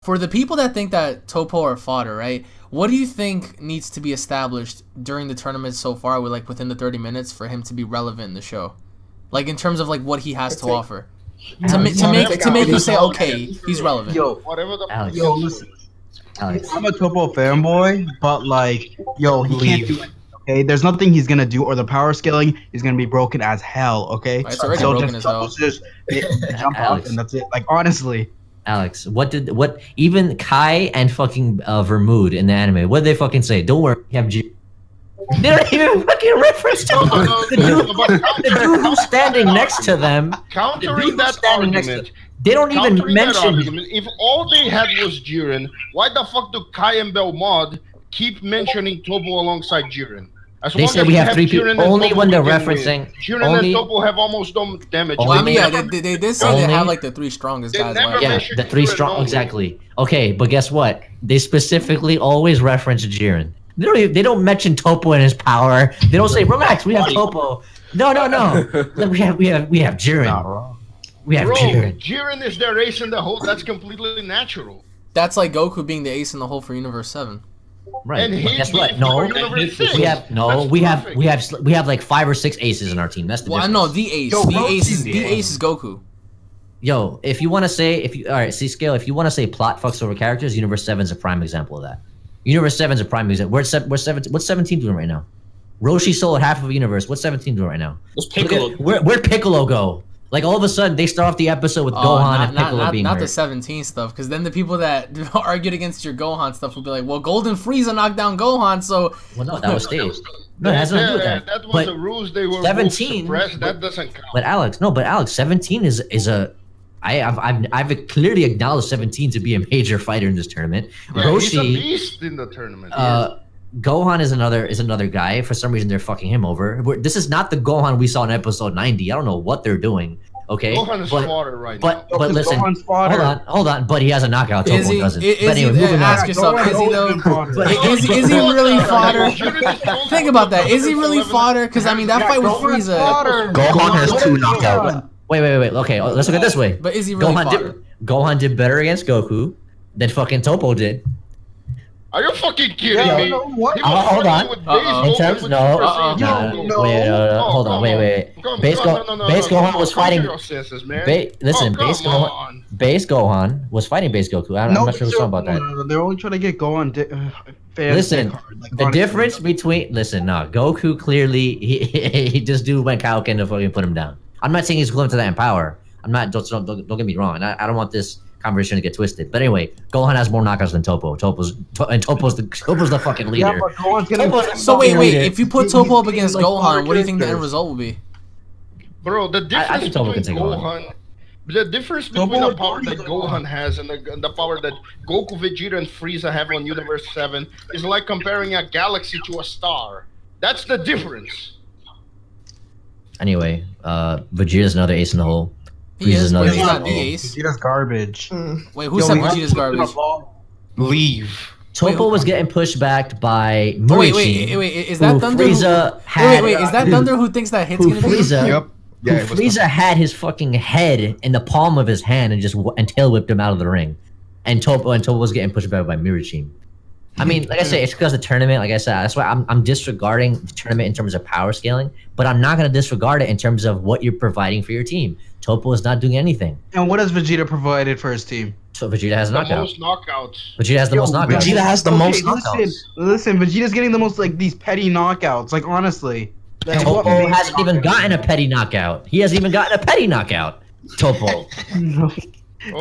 For the people that think that Toppo are fodder, right? What do you think needs to be established during the tournament so far, with like within the 30 minutes, for him to be relevant in the show? Like in terms of like what he has to offer, to make you say, okay, he's relevant. Yo, listen. I'm a Toppo fanboy, but like, yo, he can't do it. Okay, there's nothing he's gonna do, or the power scaling is gonna be broken as hell. Okay, it's already broken as hell. Just jump up and that's it. Like honestly. Alex, what even Kai and fucking Vermood in the anime, what did they fucking say? Don't worry, we have G. They don't even fucking reference to the dude who's standing next to them. Countering that argument, they don't even mention. If all they had was Jiren, why the fuck do Kai and Belmod keep mentioning Toppo alongside Jiren? They said we have 3 people. Only when they're referencing. Jiren and Toppo have almost no damage. Well, I mean, yeah, they did say they have like the 3 strongest guys. Yeah, the 3 strong, exactly. Okay, but guess what? They specifically always reference Jiren. They don't mention Toppo and his power. They don't say, "Relax, we have Toppo." No. we have Jiren. We have Jiren. Jiren is their ace in the hole. That's completely natural. That's like Goku being the ace in the hole for Universe 7. Right. And guess what? No, we have like 5 or 6 aces in our team. That's the difference. No, the ace. The ace is Goku. Yo, if you want to say, all right, see scale. If you want to say plot fucks over characters, Universe 7 is a prime example of that. Universe 7 is a prime example. What's 17 doing right now? Roshi sold half of a universe. What's 17 doing right now? What's Piccolo? Where'd Piccolo go? Like all of a sudden, they start off the episode with Gohan and Piccolo being hurt. Not the 17 stuff, because then the people that argued against your Gohan stuff would be like, well, Golden Frieza knocked down Gohan, so... Well, no, that was staged. No, it has nothing to do with that. That was the rules they were 17, that doesn't count. But Alex, 17 is a... I've clearly acknowledged 17 to be a major fighter in this tournament. Yeah, Roshi, he's a beast in the tournament. Gohan is another guy. For some reason, they're fucking him over. This is not the Gohan we saw in episode 90. I don't know what they're doing. Okay, Gohan is fodder right now. But listen, hold on. But he has a knockout. Toppo doesn't. But anyway, moving on. Ask yourself, is he though? Is he really fodder? Think about that. Is he really fodder? Because I mean, that fight with Frieza. Gohan has 2 knockouts. Wait. Okay, let's look at it this way. But is he really fodder? Gohan did better against Goku than fucking Toppo did. Are you fucking kidding me? Hold on. In terms, wait, hold on, wait. Base Gohan was fighting. Base Gohan was fighting Base Goku. I'm not sure what's wrong about that. No, they're only trying to get Gohan. Listen, the difference between Goku clearly he just went Kaioken to fucking put him down. I'm not saying he's equivalent to that in power. I'm not. Don't get me wrong. I don't want this conversation to get twisted. But anyway, Gohan has more knockouts than Toppo. Toppo's the fucking leader. Yeah, so wait. If you put Toppo up against Gohan, what do you think the end result will be? Bro, the difference between Gohan, the difference between the power that Gohan has and the power that Goku, Vegeta, and Frieza have on Universe 7 is like comparing a galaxy to a star. That's the difference. Anyway, Vegeta's another ace in the hole. He's not the ace. Vegeta's garbage. Wait, who said Vegeta's garbage? Leave. Toppo was getting pushed back by Murichi. Wait, is that Thunder? Is that Thunder who thinks that hit's gonna be? Yep. Yeah, Frieza had his fucking head in the palm of his hand and tail whipped him out of the ring, and Toppo was getting pushed back by Murichi. I mean, like I said, it's because the tournament. Like I said, that's why I'm disregarding the tournament in terms of power scaling, but I'm not going to disregard it in terms of what you're providing for your team. Toppo is not doing anything. And what has Vegeta provided for his team? So Vegeta has knockouts. Most knockouts. Vegeta has the most knockouts. Vegeta has the most knockouts. Listen, Vegeta's getting the most these petty knockouts. Like honestly, Toppo hasn't even gotten a petty knockout. He hasn't even gotten a petty knockout. Toppo.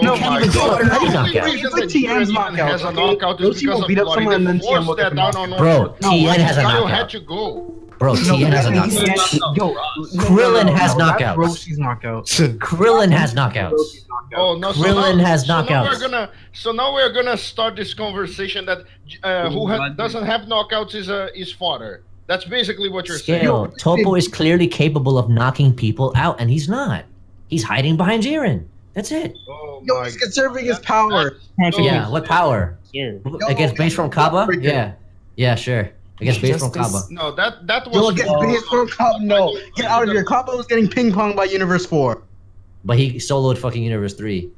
No, my God. It's like TN's knockout. Has a knockout is because of beat up someone and then TN will get Bro, TN has a knockout. Had to go. Bro, TN has a knockout. Yo, Krillin has knockouts. Roshi's knockout. Krillin has knockouts. Oh no, Krillin has knockouts. So now we're gonna start this conversation that doesn't have knockouts is fodder. That's basically what you're saying. Toppo is clearly capable of knocking people out, and he's not. He's hiding behind Jiren. That's it. Oh Yo, he's conserving his power. Yeah, what power? Against base from Kaba? Yeah, sure. Against base from Kaba. No, that was. Yo, against base from Kaba. No, get out of here. Kaba was getting ping pong by Universe 4. But he soloed fucking Universe 3.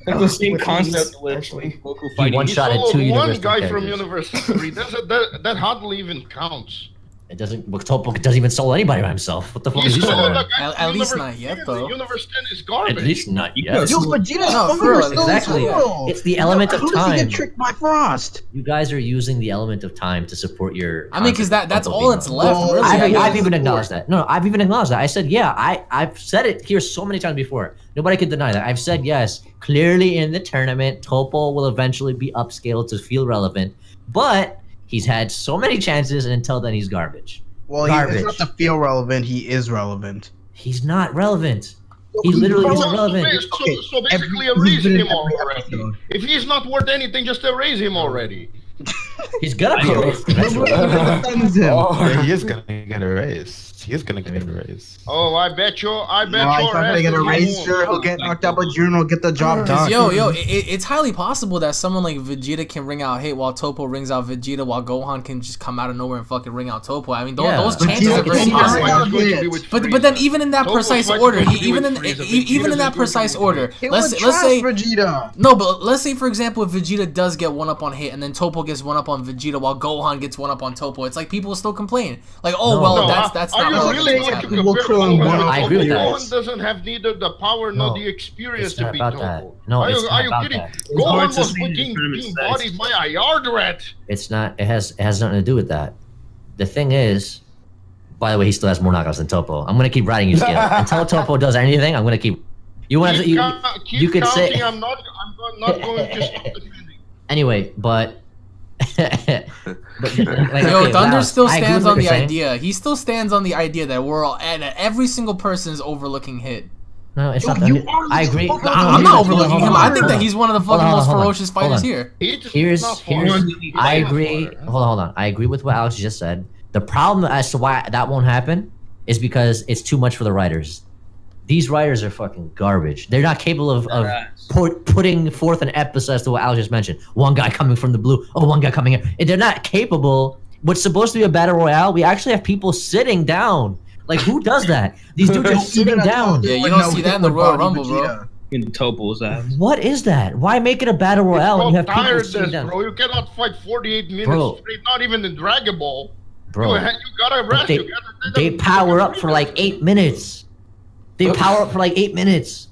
Like the same concept with actually. Goku He fighting. one-shotted Soloed two one Universe guy characters. from Universe 3. That hardly even counts. It doesn't. Toppo doesn't even solo anybody by himself. What the fuck He is he soloed soloing? a guy At from least Universe not yet, 10. though. Universe 10 is garbage. At least not yet. Yo, Vegeta's No, phone for real, was still exactly. zero. It's the element of How does he time. get tricked by Frost? You guys are using the element of time to support your. I mean, because that's concept of all Pokemon. it's left. Well, Really. I've, I I've guess. even acknowledged that. No, I've even acknowledged that. I said, yeah, I've said it here so many times before. Nobody could deny that. I've said, yes, clearly in the tournament, Toppo will eventually be upscaled to feel relevant, but he's had so many chances, and until then, he's garbage. Well, Garbage. it's not to feel relevant. He is relevant. He's not relevant. He literally isn't relevant. So basically, erase him already. If he's not worth anything, just erase him already. He's gonna be erased eventually. Oh, He is gonna get erased. He is gonna get erased. Oh, I bet you. I bet No, you. he's not gonna get erased. Sure, he'll get knocked out, but June will get the job done. It's highly possible that someone like Vegeta can ring out hate while Toppo rings out Vegeta, while Gohan can just come out of nowhere and fucking ring out Toppo. I mean, those chances are very possible. But then even in that precise order, even in that precise order, let's say Vegeta. no, but let's say for example, if Vegeta does get one up on hate and then Toppo gets one up on Vegeta while Gohan gets one up on Toppo, it's like people will still complain, like, oh well, that's are not you really what's going to happening. compare Gohan? I agree with that. Gohan doesn't have neither the power nor the experience It's to not beat about Toppo. that. No, are it's you, not are you about kidding? that. Gohan was being bodied by a yard rat. It's not. It has nothing to do with that. The thing is, by the way, he still has more knockouts than Toppo. I'm gonna keep riding you scale until Toppo does anything. I'm gonna keep. You want to? You could counting, say. I'm not going to stop defending. Anyway, but. Yo, Thunder still stands on the saying. idea. He still stands on the idea that we're all and every single person is overlooking hit. No, it's not. you are I agree. the fuck No, I'm no, not no, overlooking hold him. on, I hold think on. that he's one of the fucking most ferocious fighters here. Here's. I agree. Hold on. I agree with what Alex just said. The problem as to why that won't happen is because it's too much for the writers. These writers are fucking garbage. They're not capable of putting forth an episode as to what Alex just mentioned. One guy coming from the blue. Oh, one guy coming here. They're not capable. What's supposed to be a battle royale, we actually have people sitting down. Like, who does that? These dudes are sitting down. Yeah, you don't see that in the Royal Rumble, bro. in Toppo's ass. What is that? Why make it a battle royale when you have people sitting down? Bro. You cannot fight 48 minutes Bro. straight, not even in Dragon Ball. Bro, You gotta rest. they power up for like 8 minutes. They power up for like 8 minutes.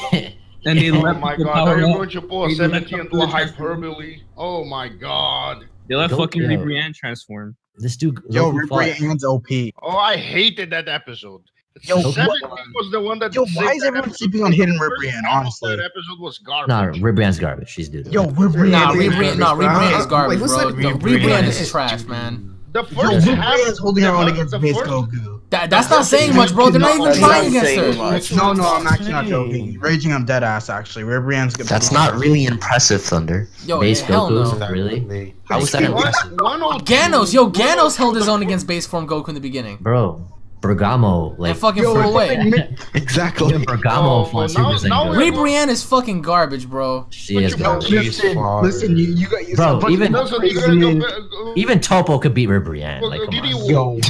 And they Oh left my the god, power are you up. going to pull a They 17 left into a the hyperbole? Oh my god. They let Don't- fucking yo. Ribrianne transform. This dude. Yo, Goku fought- Ribrianne's OP. Oh, I hated that episode. Yo, 17 what- was the one that. Yo, why saved is that everyone episode. sleeping on Hidden The first Ribrianne, half of honestly? That episode was garbage. Nah, Ribrianne's garbage. She's dude. Yo, Ribrianne. Nah, is Rebrand is garbage, what's bro. that? Rebrand is trash, man. The Yo, first half. Ribrianne's holding her own against the Base first- Goku. That's not saying much, bro. They're not even That's trying not against saying her. much. No, I'm actually not joking. Raging on dead ass, actually. Ribrianne's good. That's not really impressive, Thunder. Yo, Base hell Goku's no. really? How is that impressive? 102. Ganos held his own against base form Goku in the beginning. Bro, Bergamo, like And fucking flew away. Exactly. Bergamo Oh, fought now- Super now Saiyan. we're- Rebrand is fucking garbage, bro. She is But you- garbage. Listen, you got Bro, even- even Even Toppo could beat Ribrianne. Like, come on. yo,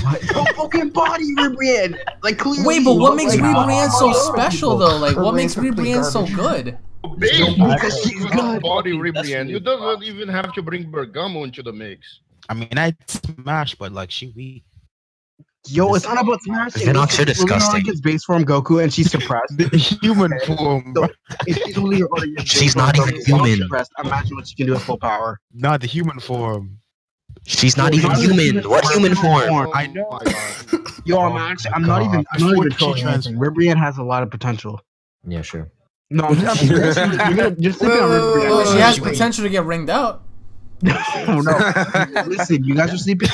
fucking body Ribrianne. Like clearly. Wait, but what makes like, Rebrand so special though? Like, what Her makes laser complete Rebrand so garbage. good? Because she's good. Body Ribrianne. You don't even have to bring Bergamo into the mix. I mean, I smash, but like she weak. Yo, it's not about smashing. Vinox, you're It's really disgusting. only against base form Goku, and she's suppressed. The human form. So, if she's only against She's base form not even Goku, she's human. suppressed, imagine what she can do at full power. Not the human form. She's not Yo, even not human. even What human form? Oh I know. my God. Yo, Oh I'm not even Before trolling she anything. Ribrianne has a lot of potential. Yeah, sure. No, I'm just you're sleeping on Ribrianne. Well, she has she- potential to get ringed out. Oh, no. Listen, you guys are sleeping.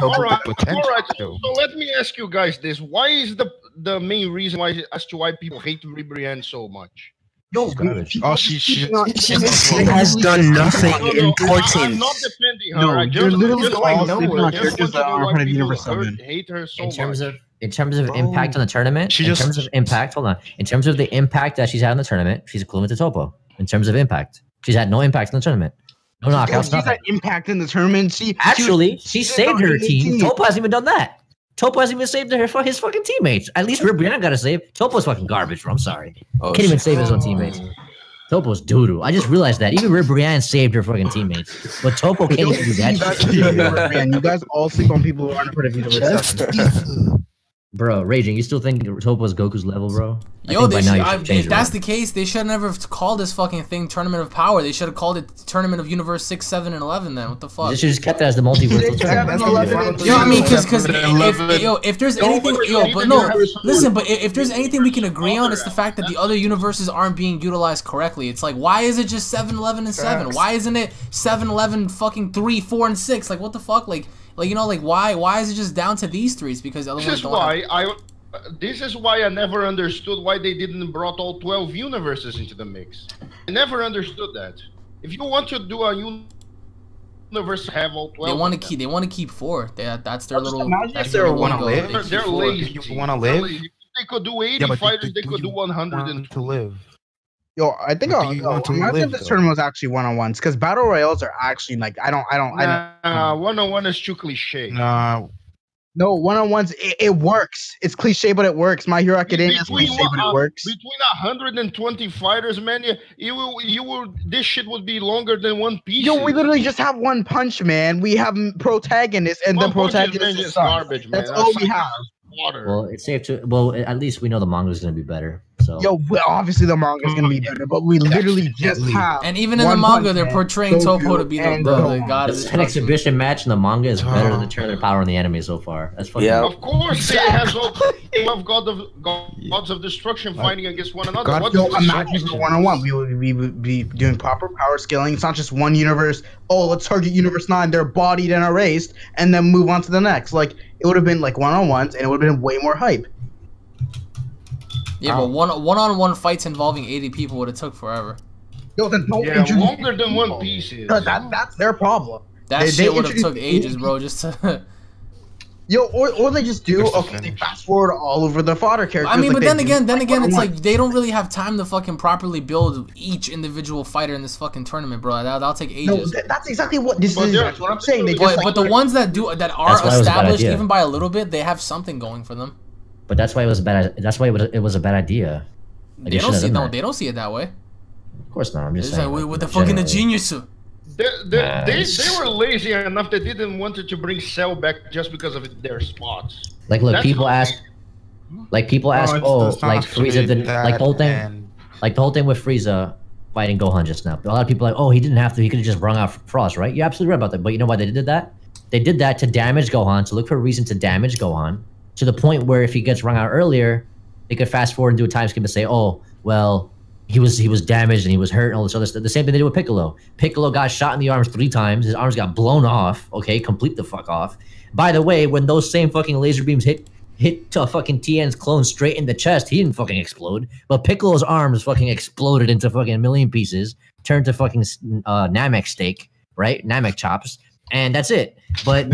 All right, Potential. So let me ask you guys this: why is the main reason as to why people hate Ribrianne so much? Yo, garbage. Oh, she has done nothing I'm important. not defending her. No, I you're just, literally just, all I know sleeping her. on Just characters want to that know are why part of people Universe 7. hate her so In terms much. of impact on the tournament, She in just- terms of impact, hold on. In terms of the impact that she's had in the tournament, she's equivalent to Toppo. In terms of impact, she's had no impact in the tournament. No knockouts, She's nothing. had impact in the tournament. Actually, she saved her team. Toppo hasn't even done that. Toppo hasn't even saved his fucking teammates. At least Ribrianne got to save. Toppo's fucking garbage, bro. I'm sorry. Can't even save his own teammates. Toppo's doo-doo. I just realized that. Even Ribrianne saved her fucking teammates. But Toppo can't even do that shit. You guys all sleep on people who aren't part of Universe 7. Bro, Raging, you still think Toppo's Goku's level, bro? Yo, if that's the case, they should never have called this fucking thing Tournament of Power. They should have called it Tournament of Universe 6, 7, and 11 then. What the fuck? They should just kept that as the multiversal tournament. Yo, I mean, if there's anything, but if there's anything we can agree on, it's the fact that the other universes aren't being utilized correctly. It's like, why is it just 7, 11, and 7? Why isn't it 7, 11, fucking 3, 4, and 6? Like, what the fuck? Like, you know, like, why is it just down to these threes? Because the other ones don't this is why I never understood why they didn't brought all 12 universes into the mix. I never understood that. If you want to do a universe, have all 12. They want to keep 4. That's their little. Imagine if they want to live. They're lazy. You want to live? If they could do 80 fighters, they could do 100 to live. Yo, I think imagine this tournament was actually one-on-ones, because battle royales are actually like one-on-one is too cliche. No, one-on-ones, it works. It's cliche, but it works. My Hero Academia is cliche, but it works. Between 120 fighters, man, this shit would be longer than One Piece. Yo, we literally just have one punch, man. We have protagonists, and the protagonist is garbage, man. That's all we have. Water. Well, it's safe to. Well, at least we know the manga is going to be better. So. Yo, well, obviously the manga is going to be better, but we literally just have. And even in the manga, they're portraying Toppo to be the god. It's an exhibition match, and the manga is better than the Tournament of Power in the anime so far. That's fucking. Yeah, of course, it has all 12 gods of destruction fighting against one another. Yo, imagine for one-on-one, we would be doing proper power scaling. It's not just one universe. Oh, let's target Universe 9. They're bodied and erased, and then move on to the next. Like, it would have been like one-on-ones, and it would have been way more hype. Yeah, but one-on-one fights involving 80 people would have took forever. Yo, then don't longer than One Piece is. That's their problem. That shit would have took ages, bro, just to... Yo, or they just do, they fast forward all over the fodder characters. I mean, but then again, it's like, they don't really have time to fucking properly build each individual fighter in this fucking tournament, bro. That'll take ages. No, that's exactly what this is. That's what I'm saying. But the ones that are established, even by a little bit, they have something going for them. But that's why it was a bad. That's why it was a bad idea. Like, they don't see it that way. Of course not. I'm just saying. Like, with the fucking genius. They were lazy enough they didn't want to bring Cell back just because of their spots. Like, look, people ask, like Frieza didn't, like the whole thing with Frieza fighting Gohan just now. A lot of people are like, oh, he didn't have to. He could have just brung out Frost, right? You're absolutely right about that. But you know why they did that? They did that to damage Gohan, to look for a reason to damage Gohan, to the point where if he gets wrung out earlier, they could fast forward and do a time skip and say, oh, well, he was damaged and he was hurt and all this other stuff. The same thing they did with Piccolo. Piccolo got shot in the arms 3 times. His arms got blown off. Okay, complete the fuck off. By the way, when those same fucking laser beams hit fucking Tien's clone straight in the chest, he didn't fucking explode. But Piccolo's arms fucking exploded into fucking a million pieces, turned to fucking Namek steak, right? Namek chops. And that's it. But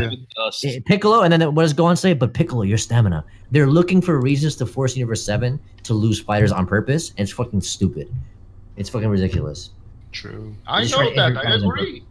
Piccolo, and then what does Gohan say? But Piccolo, your stamina. They're looking for reasons to force Universe 7 to lose fighters on purpose, and it's fucking stupid. It's fucking ridiculous. True. I know that. I agree.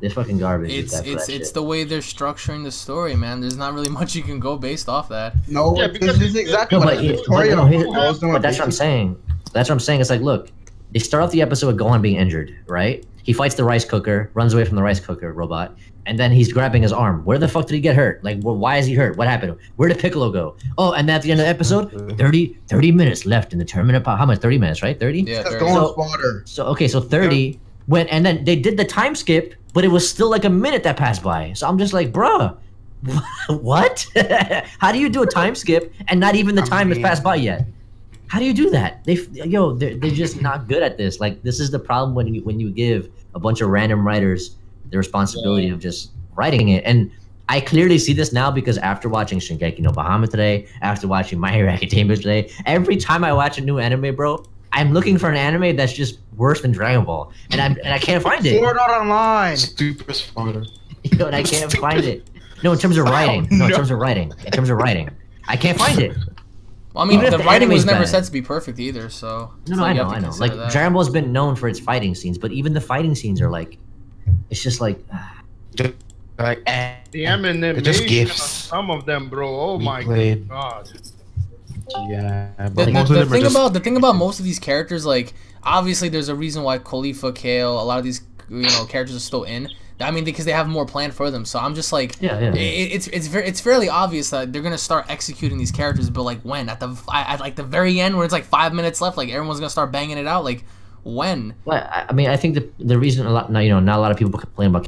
It's fucking garbage. It's the way they're structuring the story, man. There's not really much you can go based off that. No, because this is exactly what but that's what I'm saying. That's what I'm saying. It's like, look, they start off the episode with Gohan being injured, right? He fights the rice cooker, runs away from the rice cooker robot, and then he's grabbing his arm. Where the fuck did he get hurt? Like, why is he hurt? What happened? Where did Piccolo go? Oh, and then at the end of the episode, 30 minutes left in the tournament. How much? 30 minutes, right? 30? Yeah, 30. So 30 went, and then they did the time skip, but it was still like a minute that passed by. So I'm just like, bruh, what? How do you do a time skip and not even the time has passed by yet? How do you do that? They're just not good at this. Like, this is the problem when you give a bunch of random writers the responsibility of just writing it. And I clearly see this now because after watching Shingeki no Bahama today, after watching My Hero Academia today, every time I watch a new anime, bro, I'm looking for an anime that's just worse than Dragon Ball, and I can't find it. Sword Art Online. Stupid father. And I can't find it. No, in terms of writing. No, in terms of writing. In terms of writing, I can't find it. Well, I mean, the writing was never said to be perfect either, so... No, I know. Like, Dragon Ball's been known for its fighting scenes, but even the fighting scenes are like... It's just like... Like, The they're just animation of gifts. some of them, bro. Oh We my played. god. Yeah, The, but the, most of the them are thing just. about the thing about most of these characters, like obviously there's a reason why Khalifa, Kale, a lot of these characters are still in. I mean, because they have more planned for them. So I'm just like, it's fairly obvious that they're gonna start executing these characters, but like when at like the very end where it's like 5 minutes left, like everyone's gonna start banging it out, like when? Well, I mean, I think the reason not a lot of people complain about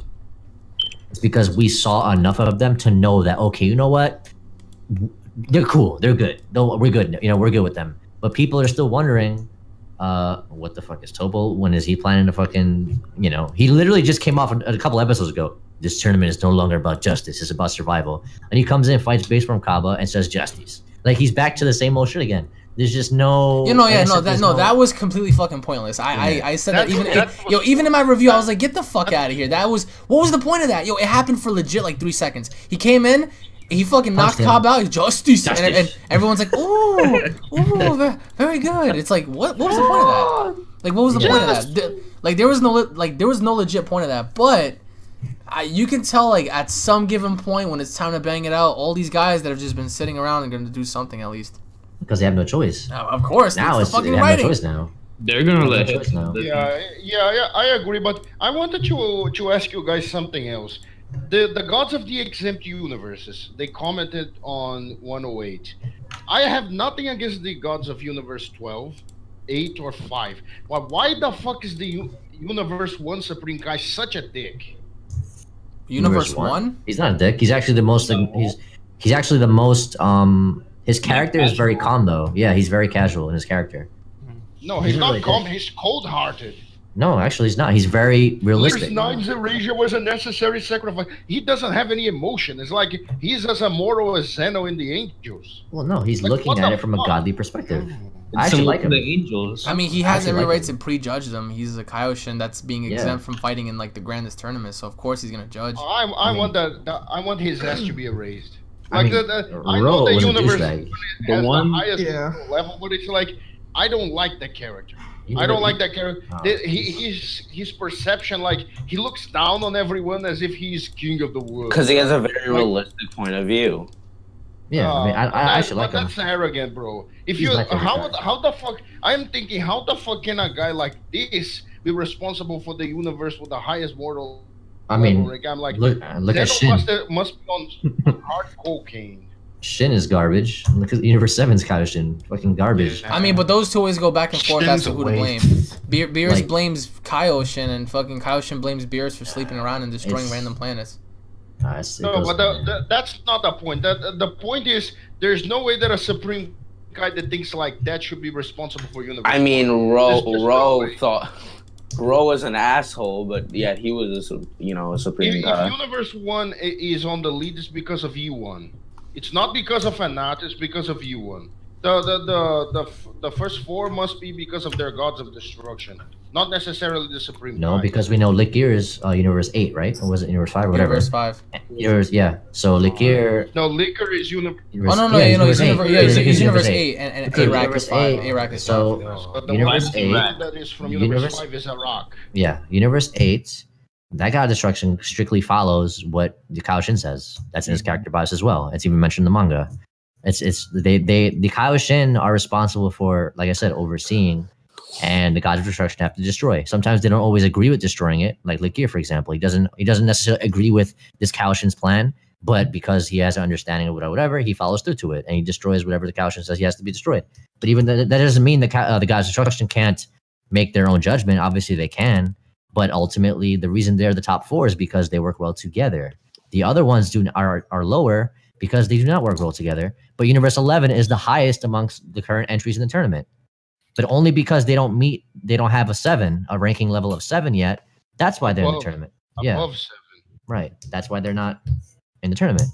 it's because we saw enough of them to know that okay, you know what, they're cool, they're good, we're good, we're good with them. But people are still wondering, what the fuck is Toppo? When is he planning to fucking, he literally just came off a couple episodes ago. This tournament is no longer about justice; it's about survival. And he comes in, fights base from Kaba, and says justice. Like he's back to the same old shit again. There's just no. That was completely fucking pointless. I said that even in my review, I was like, get the fuck out of here. What was the point of that? It happened for legit like 3 seconds. He came in, he fucking knocked Cobb out. Justice. And everyone's like, ooh, very good. It's like, what was the point of that? Like, what was the point of that? Like, there was no legit point of that. But you can tell, like, at some given point when it's time to bang it out, all these guys that have just been sitting around are going to do something at least. Because they have no choice. Of course. Now it's the fucking they have writing. no choice now. They're gonna let it. Yeah, I agree. But I wanted to ask you guys something else. The gods of the exempt universes, they commented on 108. I have nothing against the gods of universe 12, 8, or 5. But why the fuck is the universe 1 Supreme guy such a dick? Universe 1? He's not a dick. He's actually the most. He's actually the most. His character is very calm though. Yeah, he's very casual in his character. No, he's not calm. He's cold-hearted. No, actually, he's not. He's very realistic. Years 9's erasure was a necessary sacrifice. He doesn't have any emotion. It's like he's as immoral as Zeno in the Angels. Well, no, he's like, looking at it from a godly perspective. I actually like him. The Angels. I mean, he has every right to prejudge them. He's a Kaioshin that's being exempt from fighting in like the grandest tournament, so of course he's gonna judge. I want his ass to be erased. I Like I know the universe has the highest level, but it's like I don't like that character. I don't like that character. His perception, like he looks down on everyone as if he's king of the world. Because he has a very realistic point of view. Yeah, I mean, I actually like him. That's arrogant, bro. If you how the fuck? I'm thinking, how the fuck can a guy like this be responsible for the universe with the highest mortal? I mean, I'm like, look at Shin. Must be on hard cocaine. Shin is garbage. Look at Universe 7's Kaioshin. Fucking garbage. I mean, but those two always go back and forth as to who to blame. Beerus Like- blames Kaioshin, and fucking Kaioshin blames Beerus for sleeping around and destroying random planets. No, but that's not the point. The point is, there's no way that a supreme guy that thinks like that should be responsible for universe. I mean, There's Ro no way. thought Ro was an asshole, but yet he was a supreme guy. If Universe 1 is on the lead, it's because of U1. It's not because of Anat, it's because of U1. The first 4 must be because of their gods of destruction, not necessarily the supreme. No, guy. because we know Likir is Universe 8, right? Or was it Universe 5 or whatever? Universe 5. Yeah. So Likir. No, Liquor is Universe. Oh no, he's Universe 8, and A-Rack is 5. A-Rack is 5. So But the Universe one 8. that is from Universe 5 is Iraq. Yeah, Universe 8. That god of destruction strictly follows what the Kaioshin says. That's in his character bias as well. It's even mentioned in the manga. The Kaioshin are responsible for, like I said, overseeing, and the gods of destruction have to destroy. Sometimes they don't always agree with destroying it. Like Likir, for example, he doesn't necessarily agree with this Kaioshin's plan, but because he has an understanding of whatever, he follows through to it and he destroys whatever the Kaioshin says he has to be destroyed. But even that doesn't mean the gods of destruction can't make their own judgment. Obviously, they can. But ultimately, the reason they're the top 4 is because they work well together. The other ones are lower because they do not work well together. But Universe 11 is the highest amongst the current entries in the tournament. But only because they don't have a ranking level of 7 yet. That's why they're in the tournament. Above 7. Right. That's why they're not in the tournament.